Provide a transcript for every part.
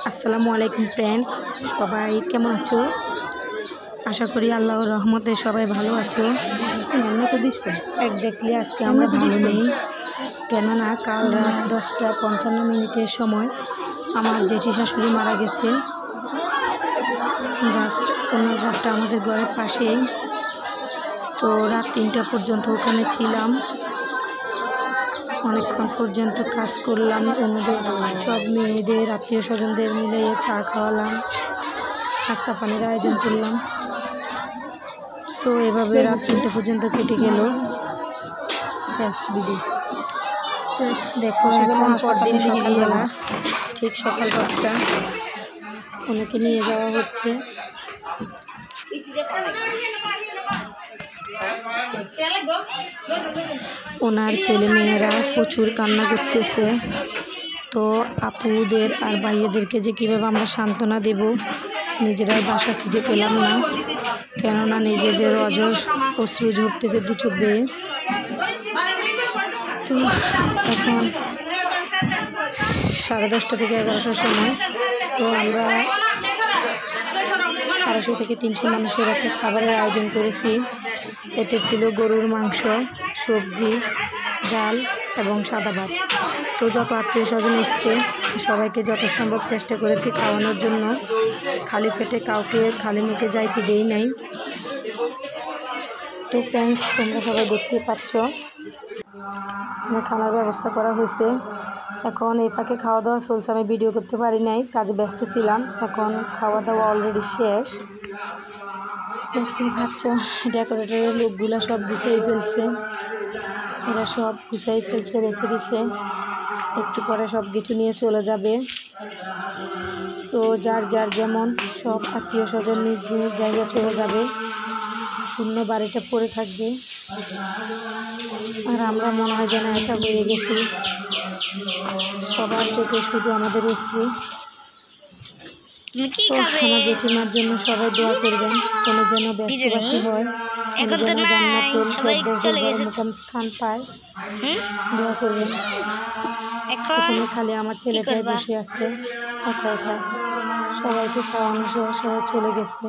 আসসালামু আলাইকুম ফ্রেন্ডস, সবাই কেমন আছো? আশা করি আল্লাহর রহমতে সবাই ভালো আছো। এক্স্যাক্টলি আজকে আমরা ভালো নেই, কেননা কাল রাত 10:55 সময় আমার জেঠি শাশুড়ি মারা গেছে। জাস্ট ওনার ঘরটা আমাদের ঘরের পাশেই। তো রাত 3টা পর্যন্ত ওখানে ছিলাম, অনেকক্ষণ পর্যন্ত কাজ করলাম। ওনাদের সব মেয়েদের আত্মীয় স্বজনদের মিলে চা খাওয়ালাম, নাস্তা পানির আয়োজন করলাম। সো এভাবে রাত 3টা পর্যন্ত কেটে গেল। শেষ বিধি দেখো, এখন পরদিন সকালবেলা ঠিক সকাল 10টা ওনাকে নিয়ে যাওয়া হচ্ছে। ওনার ছেলে মেয়েরা প্রচুর কান্না করতেছে। তো আপুদের আর ভাইয়াদেরকে যে কীভাবে আমরা সান্ত্বনা দেব, নিজেরাই বাসা খুঁজে পেলাম না, কেননা নিজেদের অজর অশ্রু ঝরতেছে দু চোখ বেয়ে। তো এখন 10:30 থেকে 11টার সময়। তো আমরা 250 থেকে 300 মানুষের একটা খাবারের আয়োজন করেছি। এতে ছিল গরুর মাংস, সবজি, ডাল এবং সাদা ভাত। তো যত আত্মীয় স্বজন এসছে সবাইকে যত সম্ভব চেষ্টা করেছি খাওয়ানোর জন্য। খালি পেটে কাউকে খালি মুখে যাইতে দেই নাই। তো ফ্রেন্ডস, তোমরা সবাই দেখতে পাচ্ছ খানার ব্যবস্থা করা হয়েছে। এখন এই ফাঁকে খাওয়া দাওয়া চলছে, আমি ভিডিও করতে পারি নাই, কাজে ব্যস্ত ছিলাম। এখন খাওয়া দাওয়া অলরেডি শেষ। দেখতেই পাচ্ছ ডেকোরেটরের লোকগুলো সব গুছিয়ে ফেলছে, এরা সব গুছিয়ে ফেলছে, রেখে দিছে। একটু পরে সব কিছু নিয়ে চলে যাবে। তো যার যার যেমন সব আত্মীয় স্বজন নিজ নিজ জায়গায় চলে যাবে, শূন্য বাড়িটা পড়ে থাকবে। আর আমরা মনে হয় যেন একা হয়ে গেছি, সবার চোখে শুধু আমাদের অশ্রু। তো আমার জেঠিমার জন্য সবাই দোয়া করবেন, কোনো যেন ব্যস্তবাসী হয়, কোনো যেন জান্নাতুল ফেরদৌসের মুকাম স্থান পায়, দোয়া করবেন। এখানে খালি আমার ছেলেটাই বসে আছে একা একা, সবাইকে খাওয়ানো সবাই চলে গেছে।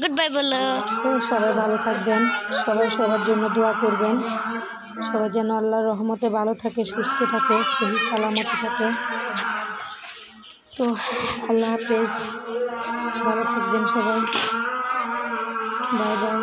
গুড বাই বলো। তো সবাই ভালো থাকবেন, সবাই সবার জন্য দোয়া করবেন, সবাই যেন আল্লাহর রহমতে ভালো থাকে, সুস্থ থাকে, সহি সালামতে থাকে। তো আল্লাহ হাফেজ, ভালো থাকবেন সবাই, বাই বাই।